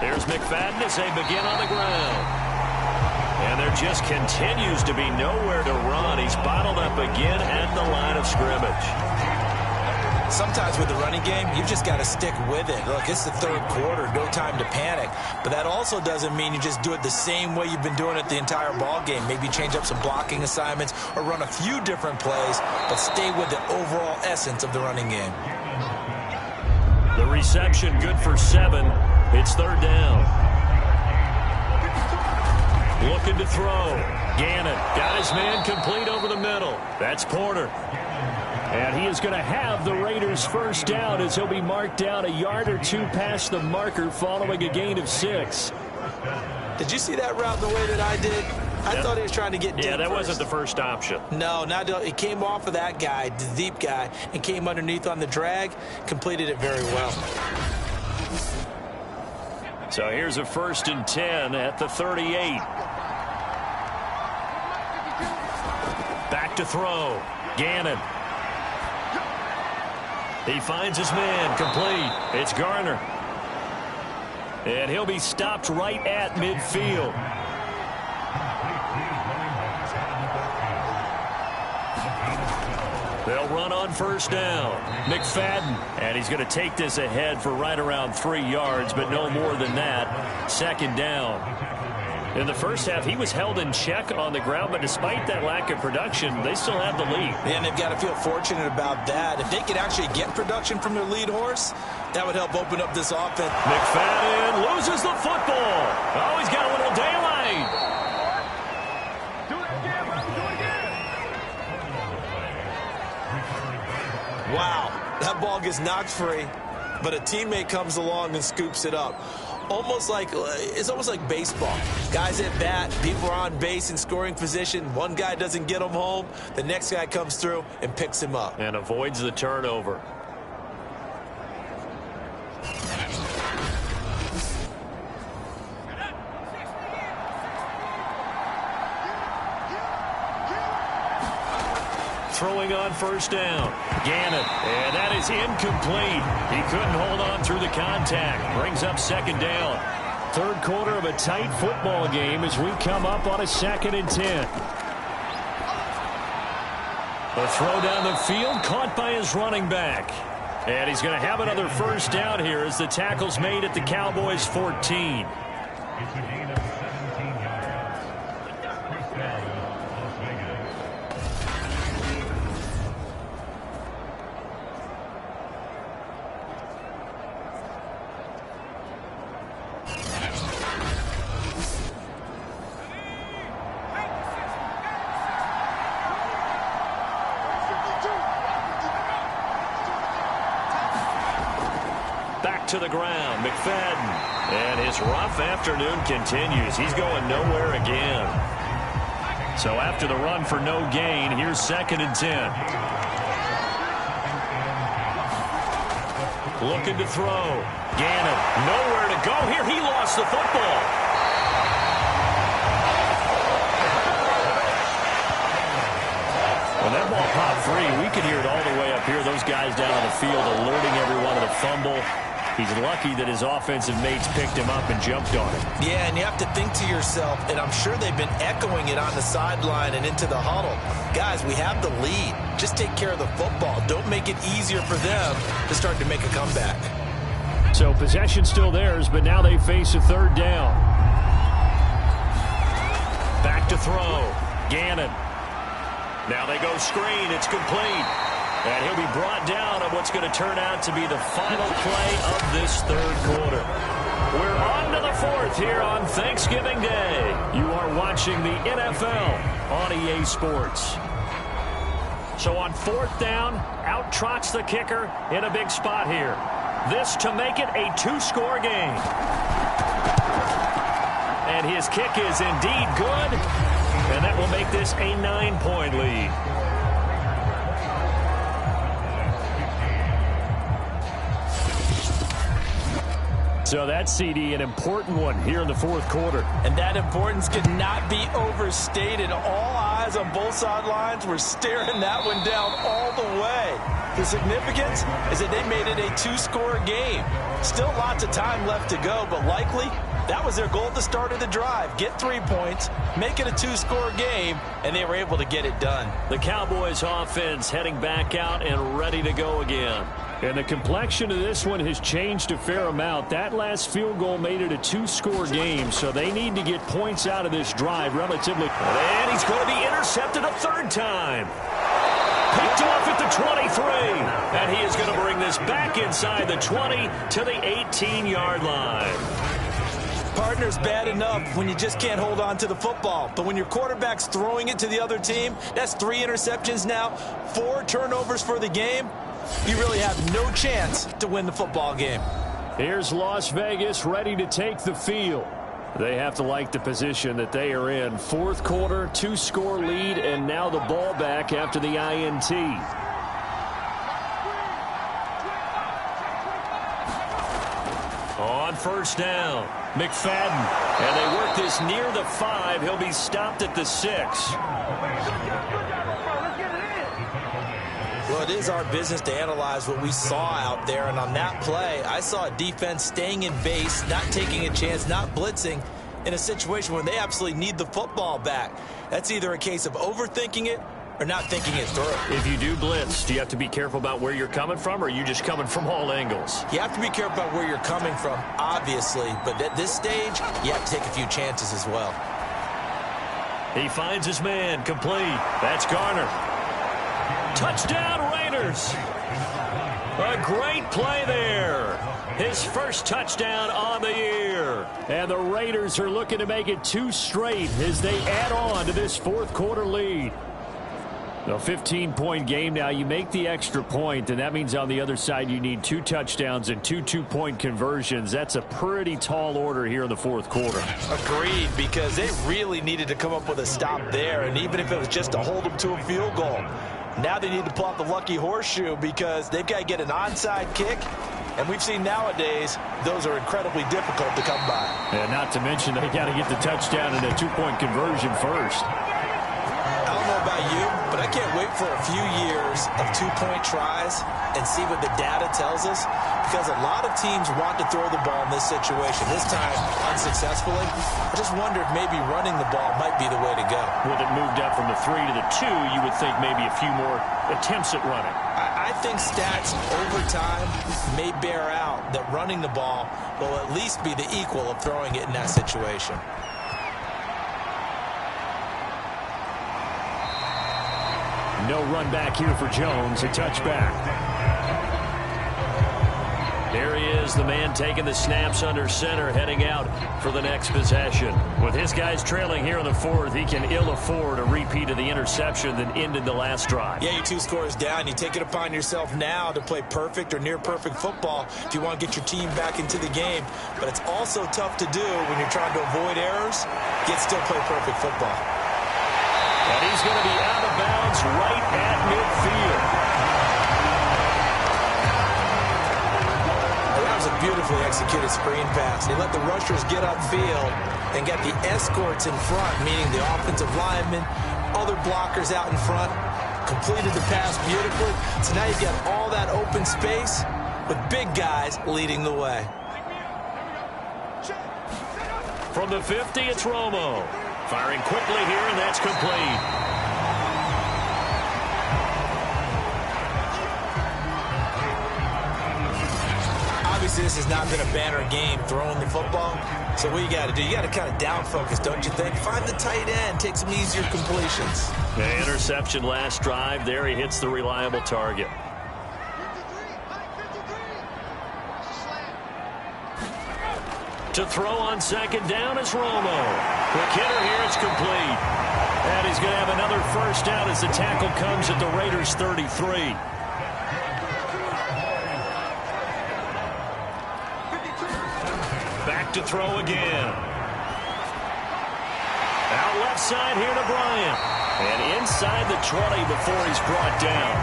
There's McFadden as they begin on the ground. And there just continues to be nowhere to run. He's bottled up again at the line of scrimmage. Sometimes with the running game, you've just got to stick with it. Look, it's the third quarter, no time to panic. But that also doesn't mean you just do it the same way you've been doing it the entire ball game. Maybe change up some blocking assignments or run a few different plays, but stay with the overall essence of the running game. The reception good for 7. It's third down. Looking to throw. Gannon got his man complete over the middle. That's Porter. And he is going to have the Raiders first down as he'll be marked down a yard or two past the marker following a gain of 6. Did you see that route the way that I did? I thought he was trying to get deep. Yeah, that first. wasn't the first option. No, it came off of that guy, the deep guy, and came underneath on the drag. Completed it very well. So here's a 1st and 10 at the 38. Back to throw. Gannon. He finds his man complete. It's Garner. And he'll be stopped right at midfield. They'll run on first down. McFadden. And he's going to take this ahead for right around 3 yards, but no more than that. Second down. In the first half, he was held in check on the ground, but despite that lack of production, they still have the lead. And they've got to feel fortunate about that. If they could actually get production from their lead horse, that would help open up this offense. McFadden loses the football. Oh, he's got a little daylight. Wow, that ball gets knocked free, but a teammate comes along and scoops it up. It's almost like baseball. Guys at bat, people are on base in scoring position. One guy doesn't get him home. The next guy comes through and picks him up. And avoids the turnover. Throwing on first down. Gannon. And that is incomplete. He couldn't hold on through the contact. Brings up second down. Third quarter of a tight football game as we come up on a 2nd and 10. A throw down the field caught by his running back. And he's going to have another first down here as the tackle's made at the Cowboys 14. To the ground, McFadden. And his rough afternoon continues. He's going nowhere again. So after the run for no gain, here's 2nd and 10. Looking to throw. Gannon, nowhere to go here. He lost the football. When that ball popped free, we could hear it all the way up here. Those guys down on the field alerting everyone of the fumble. He's lucky that his offensive mates picked him up and jumped on him. Yeah, and you have to think to yourself, and I'm sure they've been echoing it on the sideline and into the huddle. Guys, we have the lead. Just take care of the football. Don't make it easier for them to start to make a comeback. So possession still theirs, but now they face a third down. Back to throw. Gannon. Now they go screen. It's complete. And he'll be brought down on what's going to turn out to be the final play of this third quarter. We're on to the 4th here on Thanksgiving Day. You are watching the NFL on EA Sports. So on 4th down, out trots the kicker in a big spot here. This to make it a two-score game. And his kick is indeed good. And that will make this a 9-point lead. So that CD, an important one here in the fourth quarter. And that importance could not be overstated. All eyes on both sidelines were staring that one down all the way. The significance is that they made it a two-score game. Still lots of time left to go, but likely that was their goal at the start of the drive. Get 3 points, make it a two-score game, and they were able to get it done. The Cowboys offense heading back out and ready to go again. And the complexion of this one has changed a fair amount. That last field goal made it a two-score game, so they need to get points out of this drive relatively. And he's going to be intercepted a third time. Picked off at the 23. And he is going to bring this back inside the 20 to the 18-yard line. Partner's bad enough when you just can't hold on to the football. But when your quarterback's throwing it to the other team, that's 3 interceptions now, 4 turnovers for the game. You really have no chance to win the football game. Here's Las Vegas ready to take the field. They have to like the position that they are in. Fourth quarter, 2-score lead, and now the ball back after the INT. On first down, McFadden. And they work this near the 5. He'll be stopped at the 6. Well, it is our business to analyze what we saw out there, and on that play, I saw a defense staying in base, not taking a chance, not blitzing in a situation where they absolutely need the football back. That's either a case of overthinking it or not thinking it through. If you do blitz, do you have to be careful about where you're coming from, or are you just coming from all angles? You have to be careful about where you're coming from, obviously, but at this stage, you have to take a few chances as well. He finds his man, complete. That's Garner. Touchdown, Raiders. A great play there. His first touchdown on the year. And the Raiders are looking to make it 2 straight as they add on to this fourth quarter lead. A 15-point game now. You make the extra point, and that means on the other side you need 2 touchdowns and 2 two-point conversions. That's a pretty tall order here in the fourth quarter. Agreed, because they really needed to come up with a stop there, and even if it was just to hold them to a field goal. Now they need to pull out the lucky horseshoe because they've got to get an onside kick. And we've seen nowadays those are incredibly difficult to come by. And not to mention they got to get the touchdown and a 2-point conversion first. I don't know about you, but I can't wait for a few years of 2-point tries and see what the data tells us, because a lot of teams want to throw the ball in this situation. This time, unsuccessfully. I just wonder if maybe running the ball might be the way to go. With it moved up from the 3 to the 2, you would think maybe a few more attempts at running. I think stats over time may bear out that running the ball will at least be the equal of throwing it in that situation. No run back here for Jones, a touchback. There he is, the man taking the snaps under center, heading out for the next possession. With his guys trailing here in the fourth, he can ill afford a repeat of the interception that ended the last drive. Yeah, you're 2 scores down. You take it upon yourself now to play perfect or near-perfect football if you want to get your team back into the game. But it's also tough to do when you're trying to avoid errors, yet still play perfect football. And he's going to be out of bounds right at midfield. That was a beautifully executed screen pass. They let the rushers get upfield and got the escorts in front, meaning the offensive linemen, other blockers out in front, completed the pass beautifully. So now you've got all that open space with big guys leading the way. From the 50, it's Romo. Firing quickly here, and that's complete. Obviously, this has not been a banner game throwing the football. So what you got to do, you got to kind of down focus, don't you think? Find the tight end, take some easier completions. The interception last drive. There he hits the reliable target. To throw on second down is Romo. Quick hitter here, it's complete. And he's going to have another first down as the tackle comes at the Raiders' 33. to throw again. Out left side here to Bryant. And inside the 20 before he's brought down.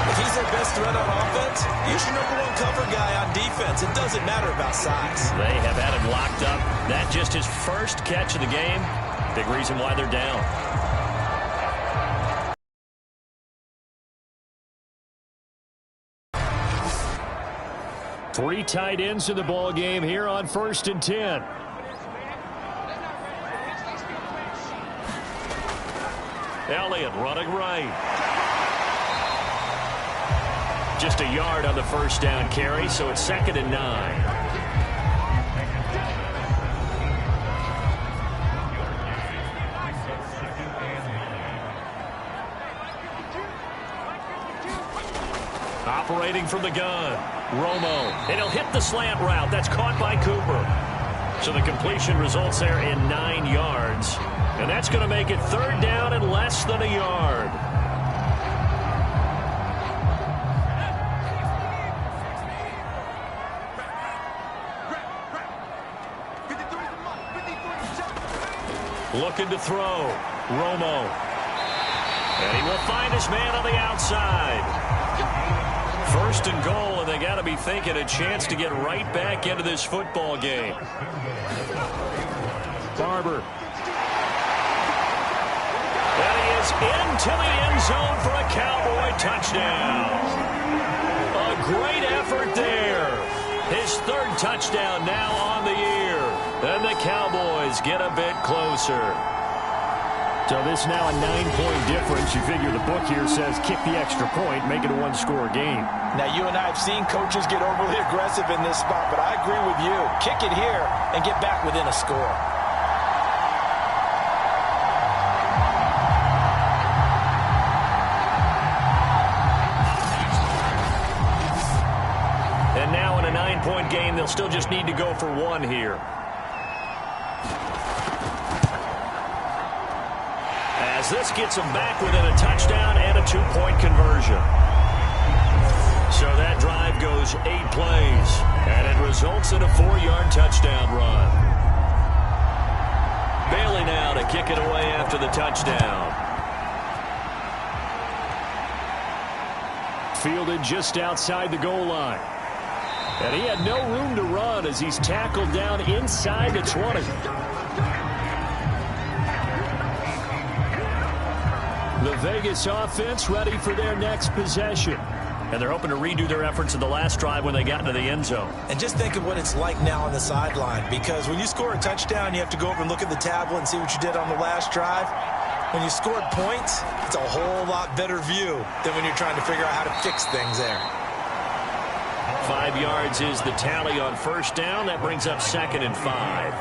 If he's their best threat on offense, he's your #1 cover guy on defense. It doesn't matter about size. They have had him locked up. That just his first catch of the game. Big reason why they're down. Three tight ends in the ball game here on 1st and 10. Elliott running right. Just a yard on the first down carry, so it's 2nd and 9. Operating from the gun, Romo, and he'll hit the slant route. That's caught by Cooper. So the completion results there in 9 yards. And that's going to make it 3rd down and less than a yard. Looking to throw. Romo. And he will find his man on the outside. 1st and goal, and they got to be thinking a chance to get right back into this football game. Barber. And he is into the end zone for a Cowboy touchdown. A great effort there. His 3rd touchdown now on the year. And the Cowboys get a bit closer. So this now a 9-point difference. You figure the book here says kick the extra point, make it a 1-score game. Now, you and I have seen coaches get overly aggressive in this spot, but I agree with you. Kick it here and get back within a score. And now in a 9-point game, they'll still just need to go for 1 here. As this gets them back within a touchdown and a 2-point conversion. So that drive goes 8 plays, and it results in a 4-yard touchdown run. Bailey now to kick it away after the touchdown. Fielded just outside the goal line. And he had no room to run as he's tackled down inside the 20. The Vegas offense ready for their next possession. And they're hoping to redo their efforts in the last drive when they got into the end zone. And just think of what it's like now on the sideline, because when you score a touchdown, you have to go over and look at the tablet and see what you did on the last drive. When you scored points, it's a whole lot better view than when you're trying to figure out how to fix things there. 5 yards is the tally on 1st down. That brings up 2nd and 5.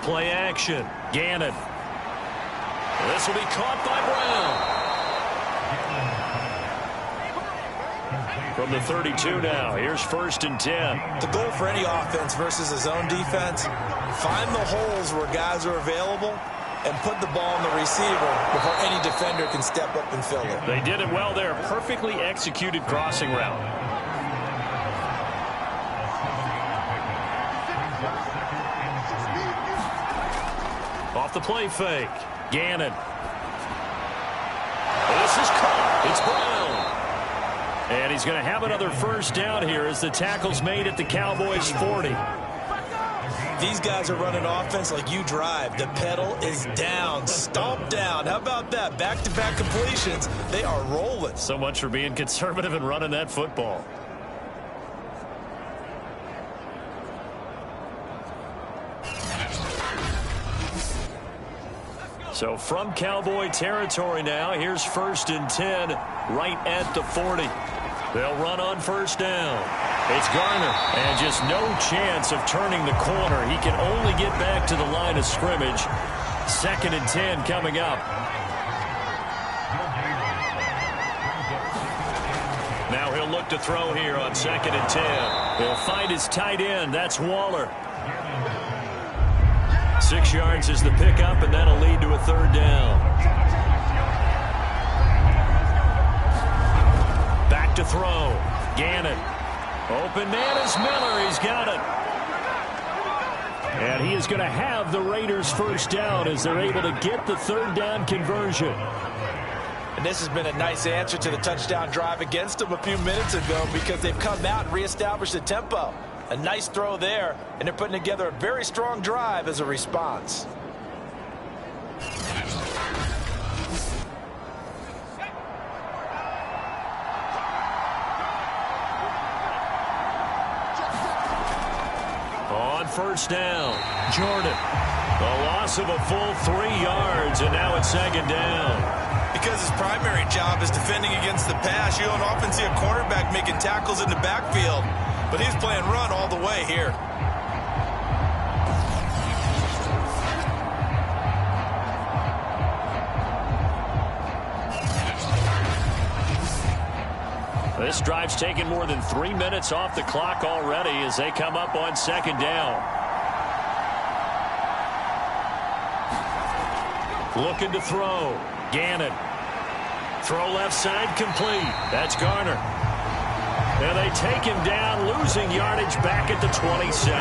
Play action. Gannon. This will be caught by Brown. From the 32 now. Here's 1st and 10. The goal for any offense versus a zone defense, find the holes where guys are available and put the ball in the receiver before any defender can step up and fill it. They did it well there. Perfectly executed crossing route. Off the play fake. Gannon. This is caught. It's Brown. And he's going to have another 1st down here as the tackle's made at the Cowboys 40. These guys are running offense like you drive. The pedal is down. Stomp down. How about that? Back-to-back completions. They are rolling. So much for being conservative and running that football. So from Cowboy territory now, here's 1st and 10 right at the 40. They'll run on 1st down. It's Garner, and just no chance of turning the corner. He can only get back to the line of scrimmage. 2nd and 10 coming up. Now he'll look to throw here on 2nd and 10. He'll find his tight end. That's Waller. 6 yards is the pickup, and that'll lead to a 3rd down. to throw. Gannon. Open man is Miller. He's got it. And he is going to have the Raiders first down as they're able to get the third down conversion. And this has been a nice answer to the touchdown drive against them a few minutes ago because they've come out and reestablished the tempo. A nice throw there, and they're putting together a very strong drive as a response. On first down, Jordan. A loss of a full 3 yards, and now it's second down. Because his primary job is defending against the pass, you don't often see a quarterback making tackles in the backfield. But he's playing run all the way here. This drive's taken more than 3 minutes off the clock already as they come up on second down. Looking to throw. Gannon. Throw left side complete. That's Garner. And they take him down, losing yardage back at the 27.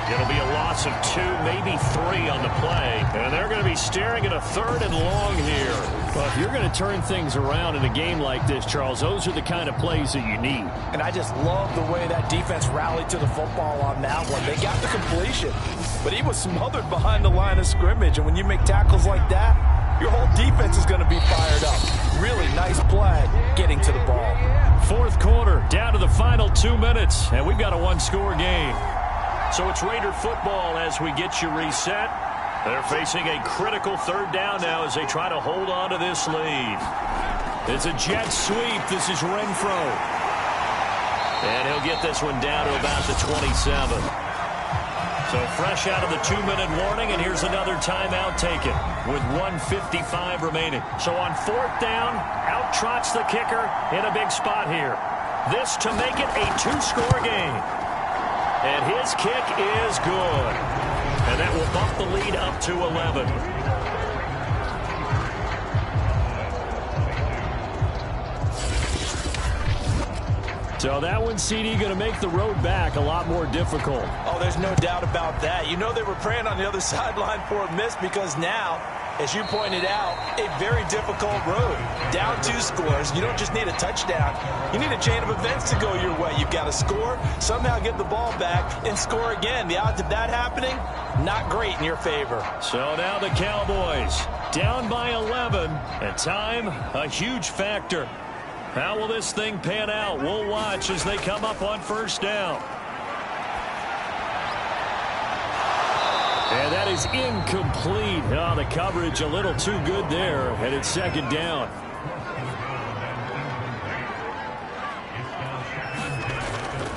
It'll be a loss of 2, maybe 3 on the play. And they're going to be staring at a 3rd and long here. Well, if you're going to turn things around in a game like this, Charles, those are the kind of plays that you need. And I just love the way that defense rallied to the football on that one. They got the completion, but he was smothered behind the line of scrimmage. And when you make tackles like that, your whole defense is going to be fired up. Really nice play getting to the ball. Fourth quarter, down to the final 2 minutes, and we've got a 1-score game. So it's Raider football as we get you reset. They're facing a critical third down now as they try to hold on to this lead. It's a jet sweep. This is Renfro. And he'll get this one down to about the 27. So fresh out of the 2-minute warning, and here's another timeout taken with 1:55 remaining. So on fourth down, out trots the kicker in a big spot here. This to make it a 2-score game. And his kick is good. And that will bump the lead up to 11. So that one, CD, going to make the road back a lot more difficult. Oh, there's no doubt about that. You know they were praying on the other sideline for a miss because now, as you pointed out, a very difficult road. Down 2 scores. You don't just need a touchdown. You need a chain of events to go your way. You've got to score, somehow get the ball back, and score again. The odds of that happening, not great in your favor. So now the Cowboys down by 11, and time a huge factor. How will this thing pan out? We'll watch as they come up on first down. And that is incomplete. Oh, the coverage a little too good there, and it's second down.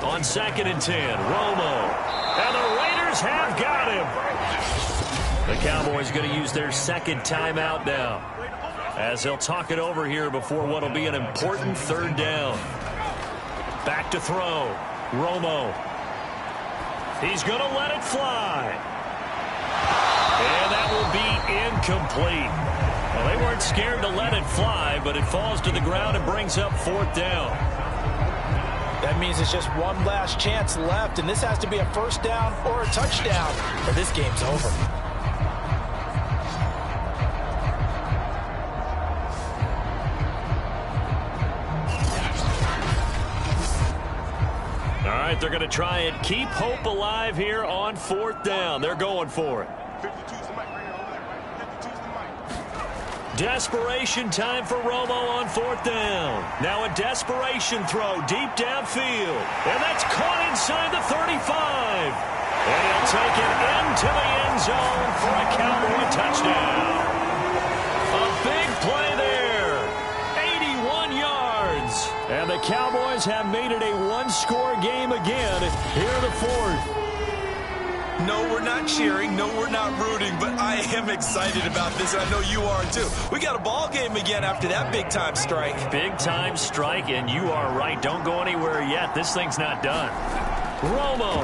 On 2nd and 10, Romo. And the Raiders have got him. The Cowboys going to use their second timeout now, as they'll talk it over here before what will be an important third down. Back to throw. Romo. He's going to let it fly. And that will be incomplete. Well, they weren't scared to let it fly, but it falls to the ground and brings up fourth down. That means it's just one last chance left, and this has to be a first down or a touchdown, or this game's over. All right, they're going to try and keep hope alive here on fourth down. They're going for it. Desperation time for Romo on fourth down. Now a desperation throw deep downfield. And that's caught inside the 35. And he'll take it into the end zone for a Cowboy touchdown. A big play there. 81 yards. And the Cowboys have made it a 1-score game again here in the fourth. No, we're not cheering. No, we're not rooting. But I am excited about this, and I know you are too. We got a ball game again after that big-time strike. Big-time strike, and you are right. Don't go anywhere yet. This thing's not done. Romo.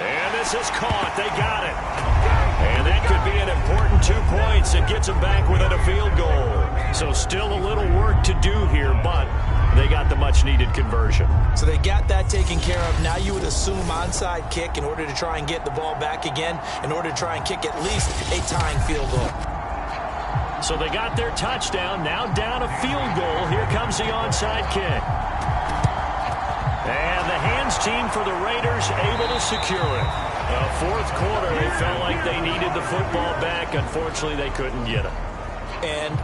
And this is caught. They got it. And that could be an important 2 points. It gets them back within a field goal. So still a little work to do here, but they got the much-needed conversion. So they got that taken care of. Now you would assume onside kick in order to try and get the ball back again, in order to try and kick at least a tying field goal. So they got their touchdown, now down a field goal. Here comes the onside kick. And the hands team for the Raiders able to secure it. Fourth quarter, they felt like they needed the football back. Unfortunately, they couldn't get it. And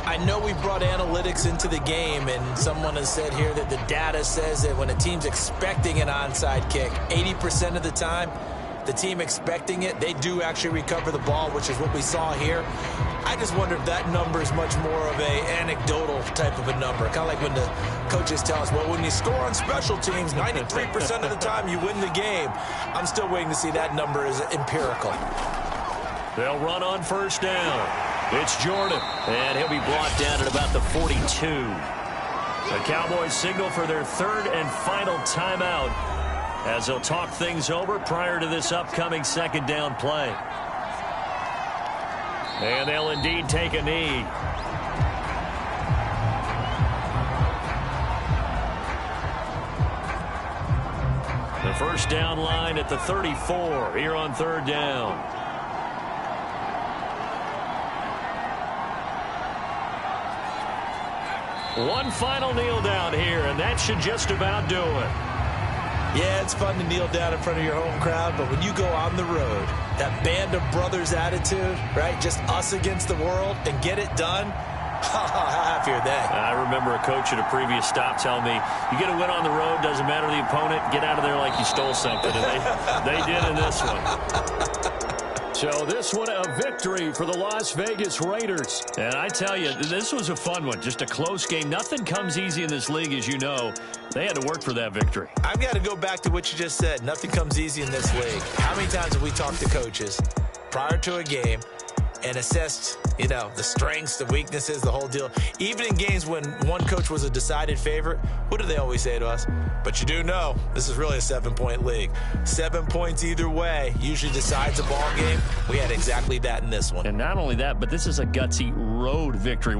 I know we brought analytics into the game, and someone has said here that the data says that when a team's expecting an onside kick, 80% of the time, the team expecting it, they do actually recover the ball, which is what we saw here. I just wonder if that number is much more of a anecdotal type of a number. Kind of like when the coaches tell us, well, when you score on special teams, 93% of the time you win the game. I'm still waiting to see that number is empirical. They'll run on first down. It's Jordan, and he'll be brought down at about the 42. The Cowboys signal for their third and final timeout as they'll talk things over prior to this upcoming second down play. And they'll indeed take a knee. The first down line at the 34 here on third down. One final kneel down here, and that should just about do it. Yeah, it's fun to kneel down in front of your home crowd, but when you go on the road, that band of brothers attitude, right, just us against the world, and get it done, how happy are they? I remember a coach at a previous stop telling me, you get a win on the road, doesn't matter the opponent, get out of there like you stole something, and they did in this one. So this one a victory for the Las Vegas Raiders. And I tell you, this was a fun one. Just a close game. Nothing comes easy in this league, as you know. They had to work for that victory. I've got to go back to what you just said. Nothing comes easy in this league. How many times have we talked to coaches prior to a game and assessed, you know, the strengths, the weaknesses, the whole deal? Even in games when one coach was a decided favorite, what do they always say to us? But you do know this is really a 7-point league. 7 points either way usually decides a ball game. We had exactly that in this one. And not only that, but this is a gutsy road victory.